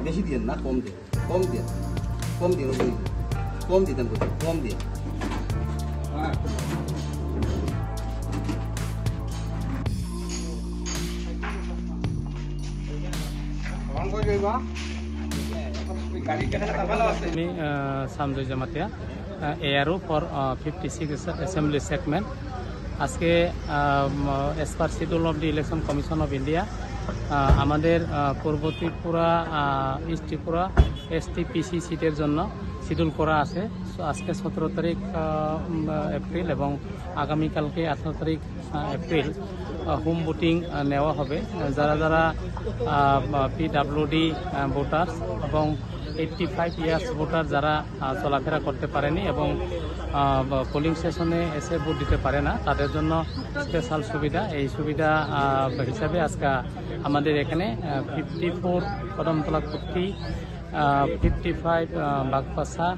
বেশি দিন না, কম দিন, কম দিন, কম দিন, কম দিতেন, কম দিন। আমি Samjui Jamatia ARO for 56 assembly segment. আজকে as per schedule of the election commission of India আমাদের পূর্ব ত্রিপুরা, ইস্ট ত্রিপুরা STPC সিটের জন্য শিডিউল করা আছে। আজকে 17 তারিখ এপ্রিল এবং আগামীকালকে 18 তারিখ এপ্রিল হোম ভোটিং নেওয়া হবে। যারা যারা PWD ভোটার্স এবং 85 ইয়ার্স ভোটার যারা চলাফেরা করতে পারেনি এবং পোলিং স্টেশনে এসে ভোট দিতে পারে না, তাদের জন্য স্পেশাল সুবিধা। এই সুবিধা হিসাবে আজকে আমাদের এখানে 54 কদমতলা কুট্টি, 55 বাগপাসা,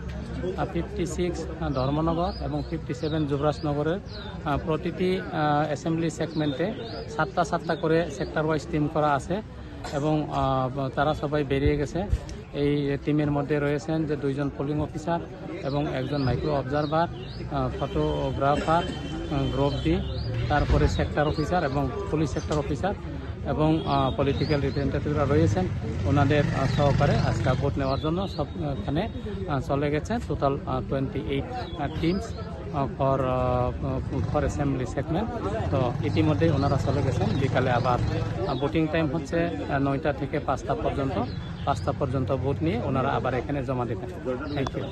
56 ধর্মনগর এবং 57 যুবরাজনগরের প্রতিটি অ্যাসেম্বলি সেগমেন্টে 7টা করে সেক্টর ওয়াইজ টিম করা আছে এবং তারা সবাই বেরিয়ে গেছে। এই টিমের মধ্যে রয়েছেন যে 2 জন পোলিং অফিসার এবং 1 জন micro observer, photographer, group D, তারপরে সেক্টর অফিসার এবং পুলিশ সেক্টর অফিসার এবং পলিটিক্যাল রিপ্রেজেন্টেটিভরা রয়েছেন। ওনাদের সহকারে আজকে ভোট নেওয়ার জন্য সব এখানে চলে গেছে। Total 28 teams for assembly segment. তো ইতিমধ্যেই ওনারা চলে গেছেন। বিকালে আবার ভোটিং টাইম হচ্ছে 9টা থেকে 5টা পর্যন্ত। 5টা পর্যন্ত ভোট নিয়ে ওনারা আবার এখানে জমা দেবেন। Thank you.